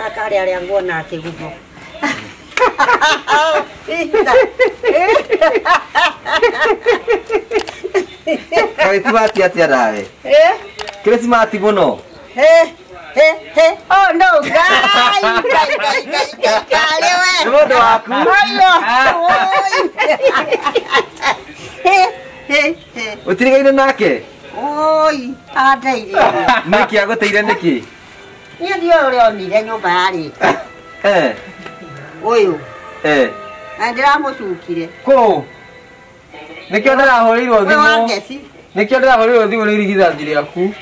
Akari aria nguona kigumo. Christmas atia nawe. Christmas muno. Oh no, guys. Ndodo waku. Utirigaine nake? Oi, ateire. Niki agoteire niki? Ni ndio ule onire nyumba yari. Uyu. Andira mucukire. Ko. Niki ndarahorirwo thimu. Niki ndarahorirwo thimu ni irigithathi riaku.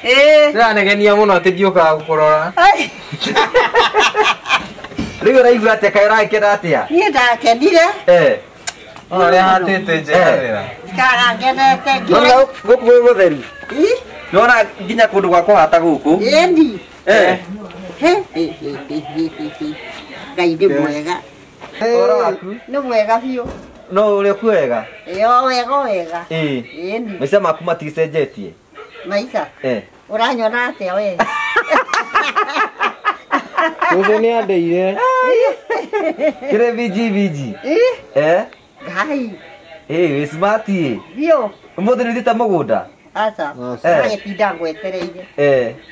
Ndiranegenia muno ati ndioka gukurora. Rigo raigua ate kaira ikenda atia? Ni ndakenire. Ore hatete njerera. Kana ngenete ngi. Nona guku gutheru. Nona nginya kundu gwa kuhata guku. Endi. Ngai ndi mwega. Ora waku. Ni mwega biũ. No uri kuwega. Yo wega. Endi. Maica maku maticenjetie. Maica. Uranyona atia we. Uzo ni andeire. Kire biji. Ngai. We smart ye. Biũ. Umuthi ni thita mugunda. Aca. Agetinda ngwetereire.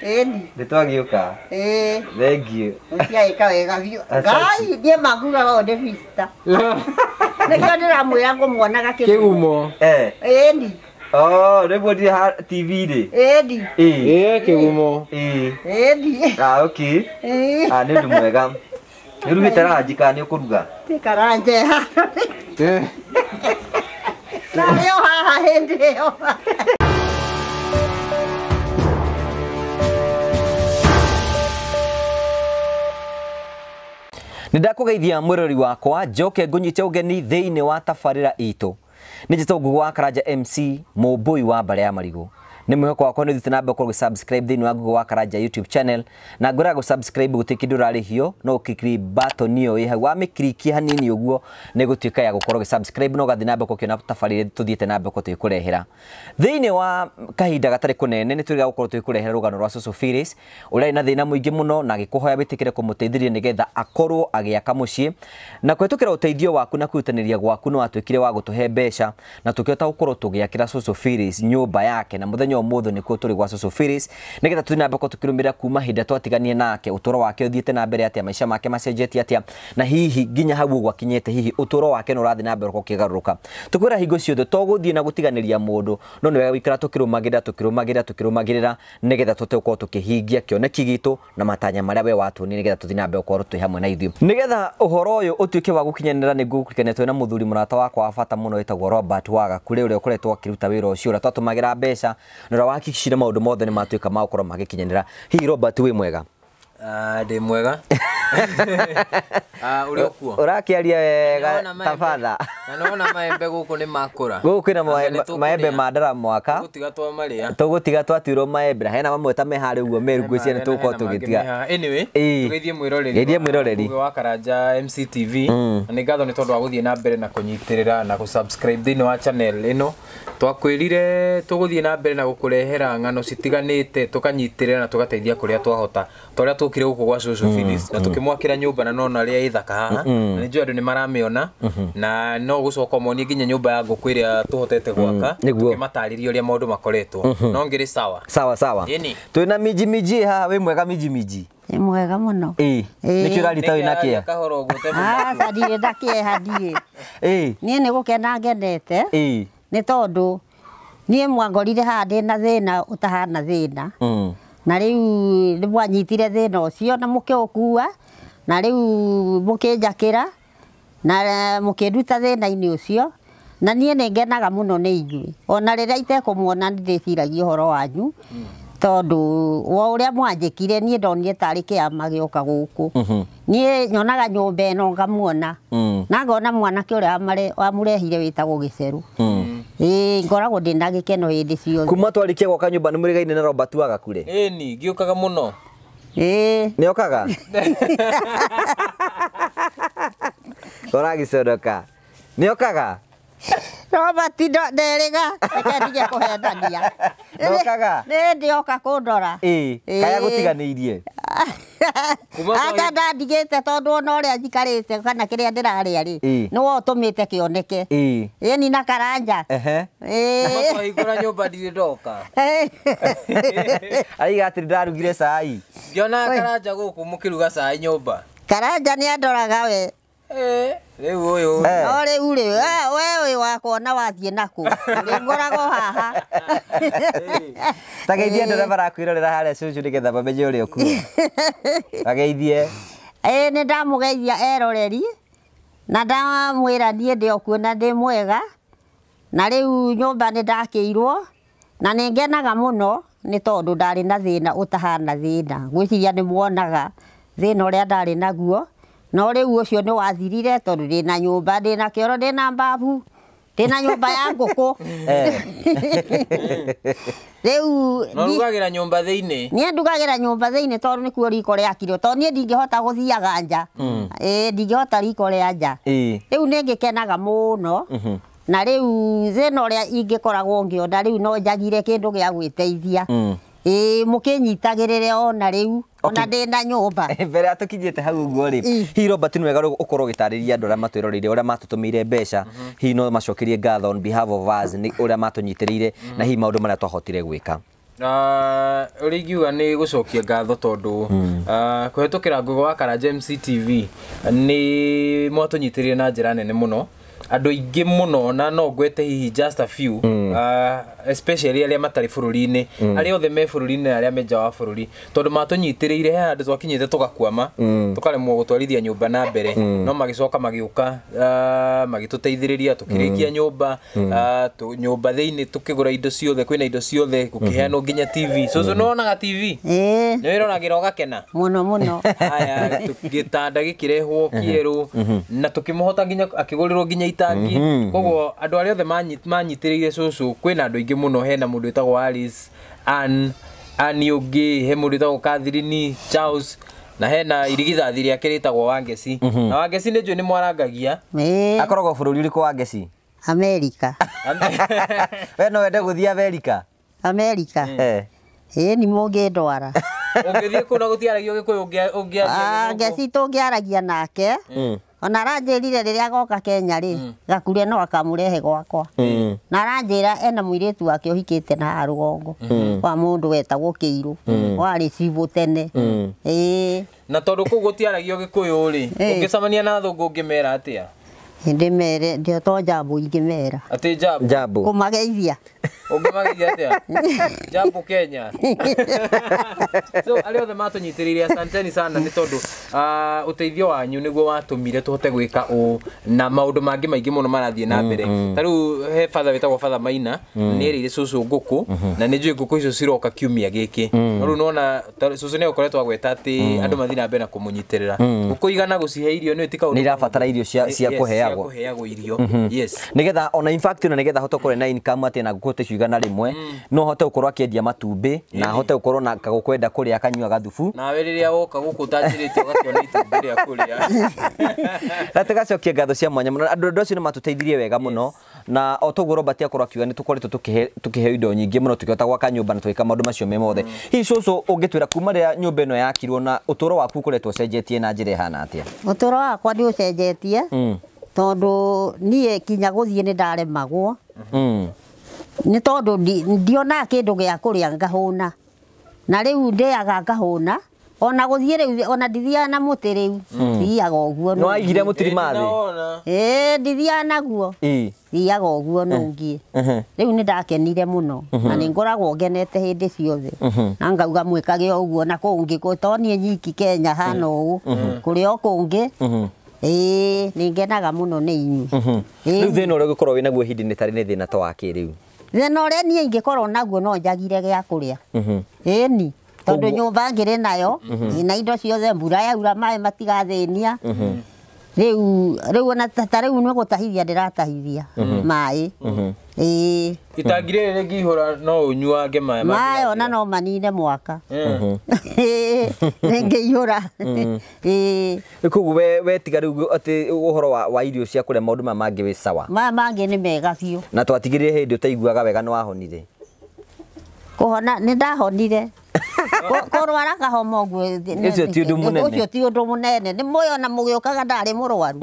Endi. Nditwagiuka. Thank you. Uciaika wega biũ. Ngai ndie maguga wonde vista. Nikio ndiramwira ngumuonaga kigumo. Endi. Oh, rĩmwe ndire ha TV-rĩ. Endi. Kigumo. Endi. Okay. Nĩ ũndũ mwega. Nĩũrugĩte ranji kana nĩ ũkũruga? Tikaranje haha. Narĩo haha hĩndĩ ĩyo. Nindakugeithia mwirori wakwa njoke ngunyite ugeni thiini wa tabarira itu. Nijito Google Karanja MC Mubui wa Mbare ya Marigo. Ni mwihoko wakwa ni thite nambe ko subscribe thiini wa Google Karanja YouTube channel na ngora go subscribe gutikindi urari hio no ukikiri button iyo iha wa mikiriki hanini uguo ni gutuika ya gukorwo subscribe no gathi nambe ko kiona tabarira tuthiete nambe ko tuikurehera thiini wa kahinda gatari kunene ni turiga gukorwo tuikurehera rugano rwa Social Phillips uria ina thina muingi muno na gikuhoya bitikire kumuteithiria nigetha akorwo agiaka mucii na kwetukira uteithio waku na kwitaniria gwaku no atwikire wa gutuhe mbeca na tukiota gukorwo tugiakira Social Phillips nyumba yake na muthenya omotho nikuo turi gwa Social Phillips nigetha tutinambe ko tukirumira kuma hinda twatiganie nake utoro wake uthiete na mbere atia maisha make macenjetie atia na hihi nginya hau gwakinyete hihi utoro wake no rathi na mbere ko kigaruruka tukwira hingo ciothe toguthie na gutiganiria mundu no ni wega wikara tukirumagirira nigetha tutekorwo tukihingia kioneki gitu na matanya maria we watu ni nigetha tutinambe ukorwo twi hamwe na ithuĩ nigetha uhoro uyu utuike wa gukinyanira ni gukukenetwe na muthuri murata wakwa wa bata muno etagwo Robert Waga kuri uria ukoretwo akiruta wira ucio uria twatumagira mbeca na wakikishira maundu mothe ni matuika ma gukorwo magikinyanira hi Robert wi mwega Ndi mwega. Uri okuo. Urakiaria wega tafadha. Na nona maembe guku ni makura. Guku na maembe madara mwaka. Tugutiga twa maria. Tugutiga twatwirwo maembe hena mamwe ta mehare uguo merugu cia ni tuko tugitiga. Anyway, tugeithie mwiroreri. Geithie mwiroreri. Wa Karanja MCTV. Ni ngatho ni tondu wa guthie na mbere na kunyitirira na kusubscribe thini wa channel ino. Twakwirire tuguthie na mbere na gukurehera ngano citiganite tukanyitirira na tugateithia kuria twahota. Toria tukire guku gwa Social Phillips na tukimwakira nyumba na nona ria ithaka haha na nijua andu ni maramiona na no gucoka monie nginya nyumba ya nguku iria tuhotete gwaka tukimatariria uria maundu makoretwo no ngiri sawa twina miji haha wi mwega miji ni mwega muno niki urarita wina kia kahoro gute sadire ndakie hadie nie ni gukena ngenete ni tondu nie mwangorire hande na thina utahana thina na riu ni mwanyitire thina ucio na mukiukua na riu mukinjakira na mukinduta thina-ini ucio na nie ni ngenaga muno ni inyui ona riria itekumuona ndiriciragia uhoro wanyu tondu wa uria mwanjikire nie ndonire tari kiama gioka guku nie nyonaga nyumba ino ngamuona na ngona mwanake uria amurehire witagwo Giceru ngoragwo ndina gikeno hindi ciothe kuma twarikia gwaka nyumba ni murigaine na Robert Waga kure ni ngiukaga muno ni okaga Kora gicodoka ni okaga Robert nderiga akendige kuhendania okaga ni ndioka kundora kaya gutiganiirie ata ndandigite tondu ona uria njikarite kana kiria ndiraria ri no utumite kioneke ni na karanja mahingura nyumba ndiri ndoka aiga ati ndarugire cai ngiona karanja guku mukiruga cai nyumba karanja ni andoraga we riu uyu no riu ri we wakona wathie naku ngoragwo haha tageithie ndereba rakwirorera haria cucu nigetha bamenye uria ku tageithie ni ndamugeithia eroreri na ndamwira nie ndi okuona ndi mwega na riu nyumba ni ndakirwo na ningenaga muno ni tondu ndari na thina utahana thina gwiciria ni muonaga thina uria ndari naguo no riu ucio ni wathirire tondu ndi na nyumba ndi na kioro ndi na mbabu ndi na nyumba ya nguku riu no rugagira nyumba thiini ni ndugagira nyumba thiini tondu ni kuo riko ria kiro tondu ni ndingihota guthiaga nja ndingihota riko ria nja riu ningikenaga muno na riu thina uria ingikoragwo ngiona riu no njagire kindu gia gwiteithia mukinyitagirire ona riu ona ndi na nyumba mbere atukinyite hau uguo ri hi Robert ni wega ukorwo gitariria andu aria matwirorire uria matutumire mbeca hi no macokerie ngatho on behalf of us ni uria matunyitiriire na hi maundu maria twahotire gwika Urigiuga ni gucokia ngatho tondu kuhetukira ngugo wa Karanja MC TV ni mwatunyitiriire na njira nene muno andu ingi muno na no gwete hihi just a few especially aria matari bururi-ini aria othe me bururi-ini aria menja wa bururi tondu matunyitiriire he andu twakinyite tugakwama tukaremwo gutwarithia nyumba na mbere no magicoka magiuka magituteithiriria tukirikia nyumba nyumba thiini tukigura indo ciothe kwina indo ciothe gukiheanwo nginya TV so no onaga TV ni wironagira ugakena muno muno aya tugitanda gikirehwo kieru na tukimuhota nginya akigurirwo nginya itangi koguo andu aria othe manyitiriire cucu kwina andu ingi muno hena mundu etagwo Alice Annie ungi he mundu etagwo Catherine Charles na hena irigithathi riake ritagwo Wangeci na Wangeci ni njui ni mwarangagia akoragwo bururi uriku Wangeci America we no wende guthia America ni mungindwara ungithie kuna gutiaragio gikuyu Ngeci tungiaragia nake ona aranjirire riria agoka Kenya ri gakuria no akamurehe gwakwa na aranjira ena muiritu wake uhikite na rugongo kwa mundu wetagwo Kiiru wari cibu tene na tondu ku gutiaragio gikuyu ri ungicamania na thungu ngimera atia ndimere ndio to Jambu ingimera ati Jambu kumageithia ungimageithia atia Jambu Kenya so aria othe matunyitiriire asanteni sana ni tondu uteithio wanyu niguo watumire tuhote gwika na maundu mangi maingi muno marathie na mbere tariu he father wetagwo Father Maina ni erire cucu nguku na ni njui nguku icio ciroka kiumia giki no riu nona cucu ni ukoretwo agweta ati andu mathi na mbere na kumunyitirira nguku igana gucihe irio ni tika ni irabatara irio cia kuheagwo irio yes nigetha ona in fact na nigetha hote kure na income ati na nguku tecigana rimwe no hote ukorwo akiendia matumbi na hote ukorwo na gagukwenda kuria akanyua gathubu na we riria woka guku tanjirite ugakiona itumbi ria kuria na tugacokia ngatho cia mwanya muno andu acio ni matuteithirie wega muno na otoguo Robert akorwo akiuga ni tukoretwo tukiheo indo nyingi muno tukihota gwaka nyumba na twika maundu macio me mothe hi cucu ungitwira kuma riria nyumba ino yakirwo na uturo waku ukoretwo cenjetie na njira ihana atia uturo wakwa ndi ucenjetie tondu nie kinya guthie ni ndaremagwo ni tondu ndiona kindu gia kuria ngahuna na riu ndiaga ngahuna ona guthie riu ona ndithia na muti riu thiaga uguo no aigire mutiri mathi ndithia naguo thiaga uguo nungi riu ni ndakenire muno na ni ngoragwo ngenete hindi ciothe na ngauga mwikage uguo na kungi gutonie nyiki Kenya hana uu kurio kungi ni ngenaga muno ni inyu riu thina uria ugikorwo winaguo hindi ni tari ni thina to waki riu thina uria nie ingikorwo naguo no njagire gia kuria ni tondu nyumba ngire nayo ina indo ciothe mbura yaura mai matigathinia riu ona tariu no gutahithia ndiratahithia mai itangire riri ngihura no unyuange mai ona no manine mwaka ngihura kugu we tiga riu ati uhoro wa irio cia kuria maundu mangi wi sawa mangi ni mega biu na twatigirire hindi utaiguaga wega no wahonire kuhona ni ndahonire Korwara kahoma ũguo. Ũcio ti ũndũ mũnene. Ũcio ti ũndũ mũnene. Nĩ muoyo na mũgĩũkaga ndarĩ mũrwaru.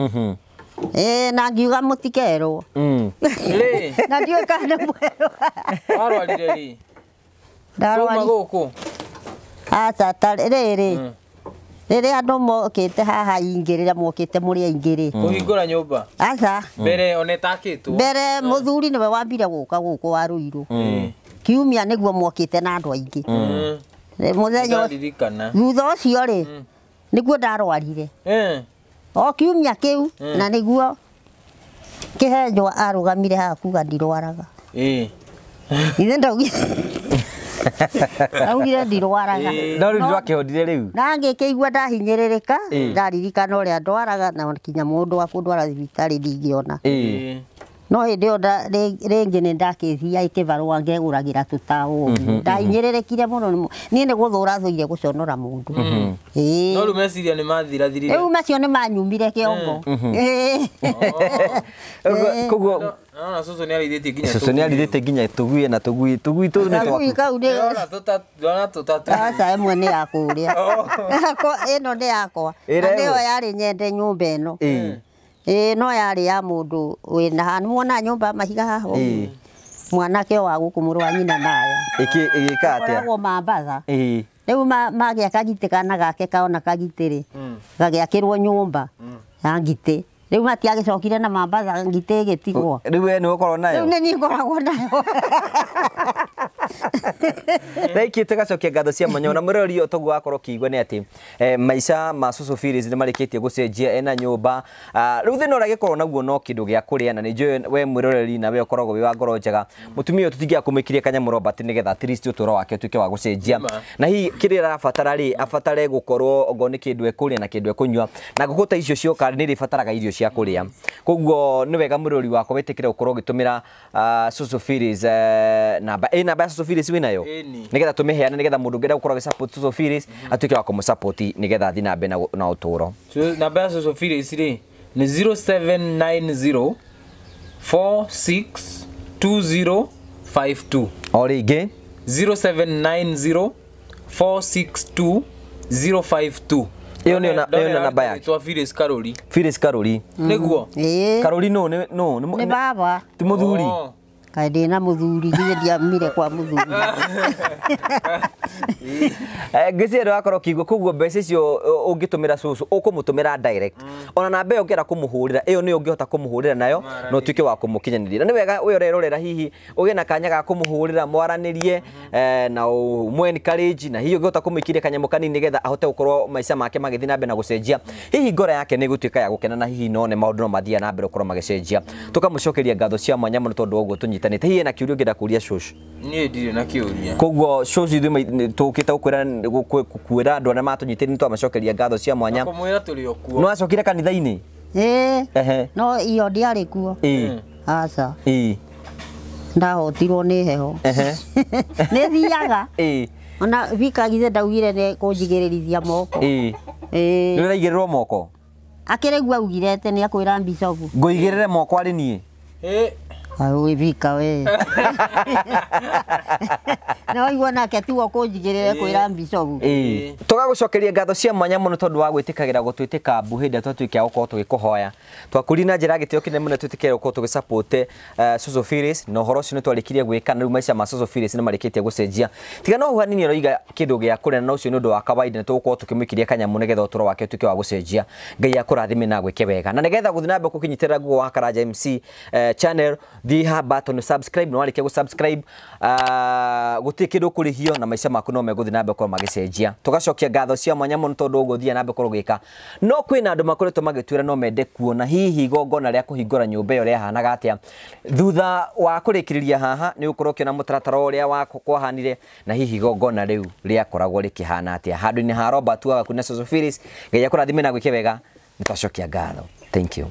Na ngiuga mũtikerwo. Na ndiũĩ kana mũrwaru. Warwarire rĩ? Ndarwari. Gũkũ. Aca rĩrĩ. Rĩrĩa andũ mokĩte haha ingĩ rĩrĩa mokĩte mũrĩ aingĩ rĩ. Kũhingũra nyũmba. Aca. Mbere one takĩtwo. Mbere mũthuri nĩwe wambire gũka gũkũ wa Ruiru. Kiumia nĩguo mokĩte na andũ aingĩ. Mũthenya thutha ũcio rĩ nĩguo ndarwarire. O kiumia kĩu na nĩguo Kĩhenjwo arũgamire haha kuga ndirwaraga. Ithe ndaugire augire ndirwaraga. No rĩu ndwakĩhondire rĩu. Na ngĩkĩigua ndahinyĩrĩrĩka ndaririkana ũrĩa ndwaraga na kinya mũndũ wa kũndwara thibitarĩ ndingĩona. No hĩndĩ ĩyo rĩngĩ nĩ ndakĩthia kĩbarũa ngegũragĩra tũtaũ. Ndahinyĩrĩrĩkire mũno niĩ nĩ gũthũra thũire gũconora mũndũ. No rĩu meciria nĩ mathirathirire. Rĩu macio nĩ manyumire kĩongo. Koguo na cũcũ nĩ arĩithĩtie nginya cũcũ nĩ arĩithĩtie nginya tũgui na tũgui tũu nĩ twaku. Kau nĩ ndona tũtatũ. Aca ĩmwe nĩ ya kũrĩa. Ĩno nĩ yakwa. Na nĩyo yarĩ nyende nyũmba ĩno. No yarĩ ya mũndũ wĩna haha nĩmuona nyũmba mahiga haha. Mwanake wa gũkũ mũrũ wa nyina naya. Ĩgĩka atĩa? Akoragwo Mambatha. Rĩu magĩaka gitĩ kana gake kaona kagitĩ rĩ gagĩakĩrwo nyũmba ya ngitĩ. Rĩu matiagĩcokire na Mambatha ngitĩ ĩgĩtigwo. Rĩu we nĩ ũkorwo nayo? Rĩu nĩ niĩ ngoragwo nayo. Rĩngĩ tũgacokia ngatho cia mwanya na mũrori ũyũ tũguo wakorwo ũkĩigua nĩ atĩ maica ma Cũcũ Phyllis nĩ marĩkĩtie gũcenjia ena nyũmba. Rĩu thĩna ũrĩa agĩkorwo naguo no kĩndũ gĩa kũrĩa na nĩ njũĩ we mwĩroreri na we ũkoragwo wĩ wa ngoro njega. Mũtumia ũyũ tũtingĩaga kũmĩkiria kanyamũ Robert nĩgetha at least ũtũũro wake ũtuĩke wa gũcenjia. Na hihi kĩrĩa arabatara rĩ abatare gũkorwo okorwo nĩ kĩndũ ekũrĩa na kĩndũ ekũnyua na ngũkũ ta icio cioka nĩ ĩrĩbataraga irio cia kũrĩa. Koguo nĩ wega mũrori wakwa wĩtĩkĩre gũkorwo ũgĩtũmĩra Cũcũ Phyllis namba ya Cũcũ Phyllis wĩnayo nĩgetha tũmĩheane nĩgetha mũndũ ũngĩenda gũkorwo agĩsupport Cũcũ Phyllis atuĩke wa kũmũsupport nĩgetha athiĩ na mbere na ũtũũro. Namba ya Cũcũ Phyllis rĩ nĩ 0790 462052. O rĩngĩ 0790 462052. Iyo nĩ namba yake. Twa Phyllis Karuri. Phyllis Karuri. Nĩguo. Karuri no nĩ baba. Ti mũthuri. Kaĩ ndĩna mũthuri nginya ndiamire kwa mũthuri. Ngĩciria wakorwo kĩiguo koguo mbeca icio ũngĩtũmĩra Cũcũ ũkũmũtũmĩra direct. Ona namba ĩyo ũngĩenda kũmũhũrĩra ĩyo nĩyo ũngĩhota kũmũhũrĩra nayo na ũtuĩke wa kũmũkinyanĩria. Na nĩ wega we ũrerorera hihi ũgĩe na kanya ga kũmũhũrĩra mwaranĩrie na ũmũ encourage na hihi ũngĩhota kũmũikiria kanyamũ kanini nĩgetha ahote gũkorwo maica make magĩthiĩ na mbere na gũcenjia. Hihi ngoro yake nĩ gũtuĩka ya gũkena na hihi no nĩ maũndũ no mathiĩ na mbere gũkorwo magĩcenjia. Tũkamũcokeria ngatho cia mwanya mũno tondũ ũguo tũnyitanĩte. Hihi na kĩũria ũngĩenda kũria Cũcũ? Niĩ ndirĩ na kĩũria. Koguo Cũcũ ithuĩ tũkĩte gũkwĩra andũ arĩa matũnyitĩrĩire nĩtwamacokeria ngatho cia mwanya. Kũmwĩra tũrĩ o kuo. No acokire kanitha-inĩ? No iyo ndiarĩ kuo. Aca. Ndahotirwo nĩ heho. Nĩ thiaga. Ona vikagithe ndaugire nĩ kũnjigĩrĩrithia moko. Nĩ ũraigĩrĩrwo moko? Akĩrĩgua augire atĩ nĩ akwĩra Bishop. Ngũigĩrĩre moko arĩ niĩ? Awe vika we. Na waigua nake tu kũnjigĩrĩre kwĩra Bishop. Tũgagũcokeria ngatho cia mwanya mũno tondũ wa gwĩtĩkagĩra gũtwĩtĩka mbu hĩndĩ ĩrĩa twatuĩka a gũkorwo tũgĩkũhoya. Twakũri na njĩra gĩtĩo kĩnene mũno twĩtĩkĩre gũkorwo tũgĩsupport Cũcũ Phyllis na ũhoro ũcio nĩ twarĩkirie gwĩka na rĩu maica ma Cũcũ Phyllis nĩ marĩkĩtie gũcenjia. Tiga no hanini ũroiga kĩndũ gĩa kũrĩa na ũcio nĩ ũndũ wa kawaida nĩ tũgũkorwo tũkĩmũikiria kanyamũ nĩgetha ũtũũro wake ũtuĩke wa gũcenjia. Ngai akũrathime na gwĩke wega. Na nĩgetha gũthiĩ na mbere kũkinyitĩra Google wa Karanja MC channel thiĩ ha button subscribe no warĩkia gũsubscribe gũtirĩ kĩndũ kũrĩhio na maica maku no megũthiĩ na mbere gũkorwo magĩcenjia. Tũgacokia ngatho cia mwanya mũno tondũ ũgũthiĩ na mbere gũkorwo gĩka. No kwĩna andũ makoretwo magĩtwĩra no mende kuona hihi igongona rĩa kũhingũra nyũmba ĩyo rĩahanaga atĩa. Thutha wa kũrĩkĩrĩria haha nĩ ũkorwo ũkĩona mũtaratara ũrĩa wako kwahanire na hihi igongona rĩu rĩakoragwo rĩkĩhana atĩa. Handũ-inĩ ha Robert Wagaku na Cũcũ Phyllis, Ngai akũrathime na gwĩke wega. Nĩ twacokia ngatho. Thank you.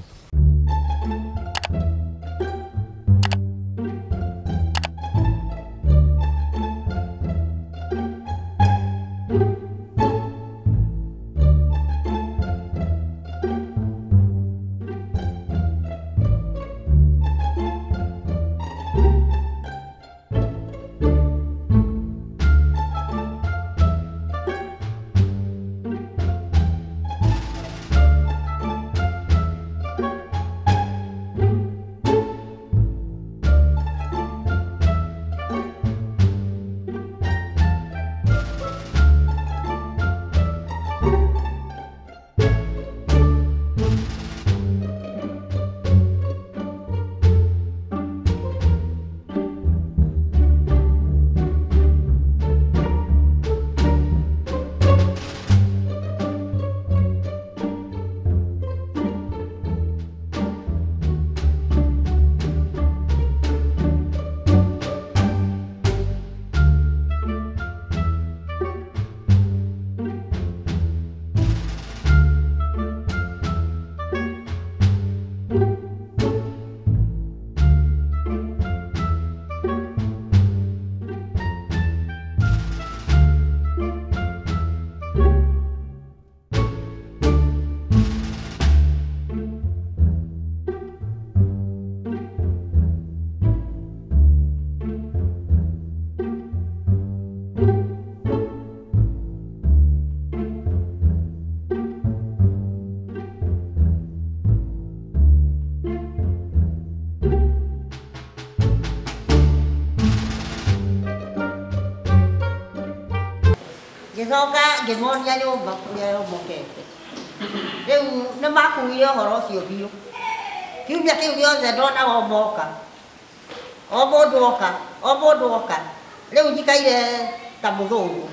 Ngĩcoka ngĩmonia nyũmba kũrĩa yomokete. Rĩu nĩmakuire ũhoro ũcio biũ. Kiumia kĩu gĩothe ndonaga moka. O mũndũ oka. Rĩu njikaire ta mũthũngũ.